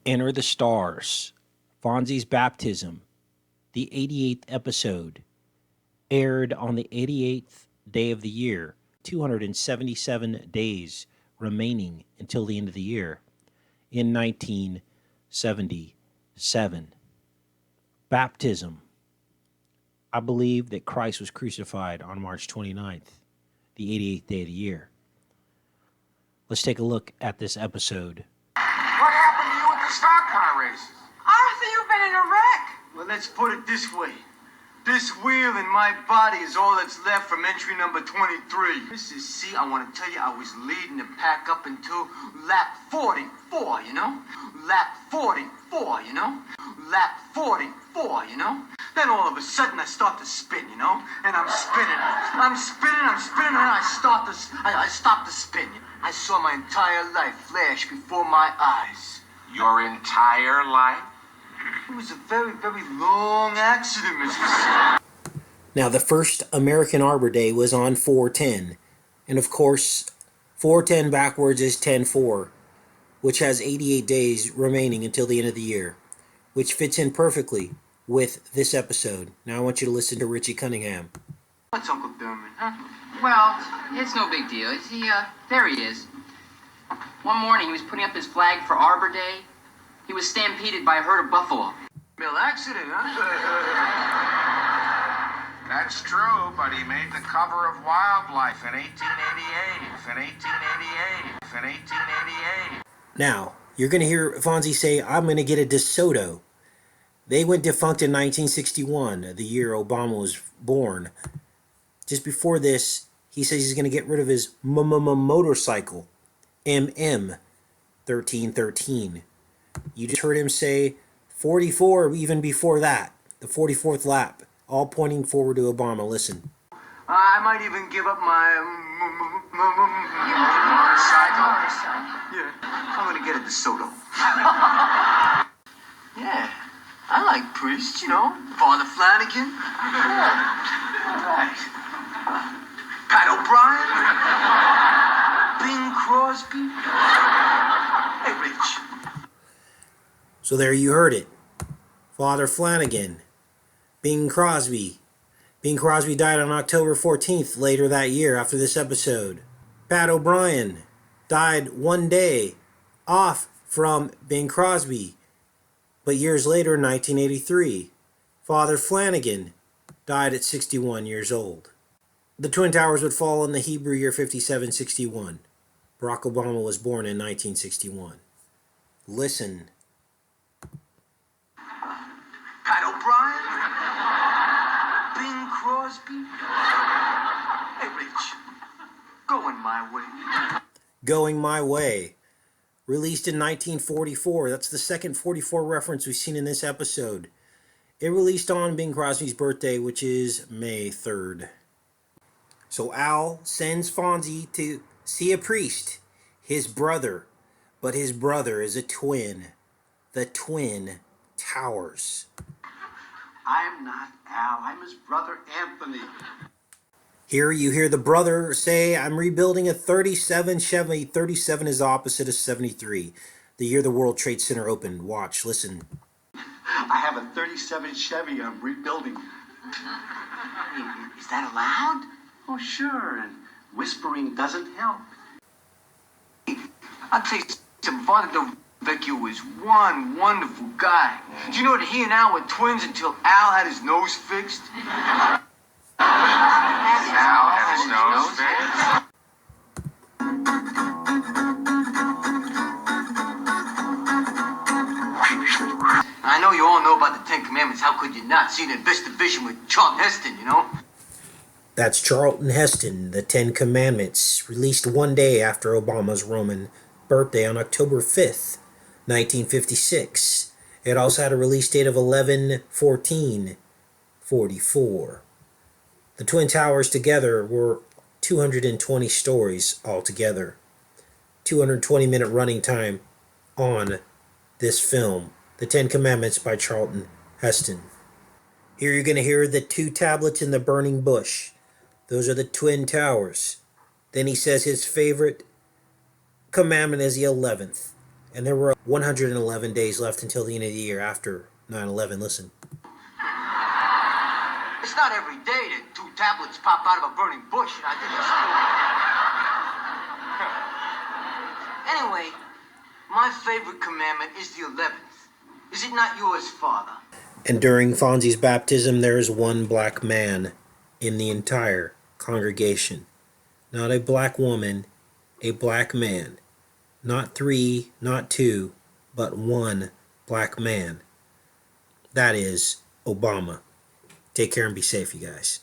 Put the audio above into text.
Enter the Stars, Fonzie's Baptism, the 88th episode, aired on the 88th day of the year, 277 days remaining until the end of the year, in 1977. Baptism. I believe that Christ was crucified on March 29th, the 88th day of the year. Let's take a look at this episode. What happened to you at the stock car races? Arthur, you've been in a wreck. Well, let's put it this way. This wheel in my body is all that's left from entry number 23. Mrs. C, I want to tell you, I was leading the pack up until lap 44, you know? Lap 44, you know? Lap 44, you know? Then all of a sudden I start to spin, you know? And I'm spinning, and then I stop to spin. I saw my entire life flash before my eyes. Your entire life? It was a very, very long accident, Mr. C. Now, the first American Arbor Day was on 4/10. And of course, 4/10 backwards is 10/4, which has 88 days remaining until the end of the year, which fits in perfectly with this episode. Now I want you to listen to Richie Cunningham. What's Uncle Dermot, huh? Well, it's no big deal. There he is. One morning he was putting up his flag for Arbor Day. He was stampeded by a herd of buffalo. Real accident, huh? That's true, but he made the cover of Wildlife in 1888. Now, you're going to hear Fonzie say, I'm going to get a DeSoto. They went defunct in 1961, the year Obama was born. Just before this, he says he's going to get rid of his motorcycle, MM1313. You just heard him say 44 even before that, the 44th lap, all pointing forward to Obama. Listen. I might even give up my motorcycle. Yeah, I'm gonna get a DeSoto. Yeah, I like priests, you know. Father Flanagan. Yeah, all right. Pat O'Brien. Bing Crosby. Hey, Rich. So there you heard it. Father Flanagan, Bing Crosby. Bing Crosby died on October 14th later that year after this episode. Pat O'Brien died one day off from Bing Crosby, but years later in 1983. Father Flanagan died at 61 years old. The Twin Towers would fall in the Hebrew year 5761. Barack Obama was born in 1961. Listen. Pat O'Brien. Bing Crosby. Hey, Rich. Going my way. Going My Way. Released in 1944. That's the second 44 reference we've seen in this episode. It released on Bing Crosby's birthday, which is May 3rd. So Al sends Fonzie to see a priest, his brother. But his brother is a twin. The Twin Towers. I'm not Al. I'm his brother Anthony. Here you hear the brother say, I'm rebuilding a 37 Chevy. 37 is opposite of 73. The year the World Trade Center opened. Watch, listen. I have a 37 Chevy I'm rebuilding. Is that allowed? Oh, sure. And whispering doesn't help. I'll tell you something. Father Vecchio was one wonderful guy. Do you know that he and Al were twins until Al had his nose fixed? Al had his nose fixed. I know you all know about the Ten Commandments. How could you not? See the Division with Charlton Heston, you know? That's Charlton Heston, the 10 Commandments, released one day after Obama's Roman birthday on October 5th, 1956. It also had a release date of 11/14/44. The Twin Towers together were 220 stories altogether. 220-minute running time on this film, The 10 Commandments by Charlton Heston. Here you're going to hear the two tablets in the burning bush. Those are the Twin Towers. Then he says his favorite commandment is the 11th. And there were 111 days left until the end of the year after 9/11. Listen. It's not every day that two tablets pop out of a burning bush, and I think it's cool. Anyway, my favorite commandment is the 11th. Is it not yours, Father? And during Fonzie's baptism, there is one black man in the entire congregation. Not a black woman, a black man. Not 3, not 2, but one black man. That is Obama. Take care and be safe, you guys.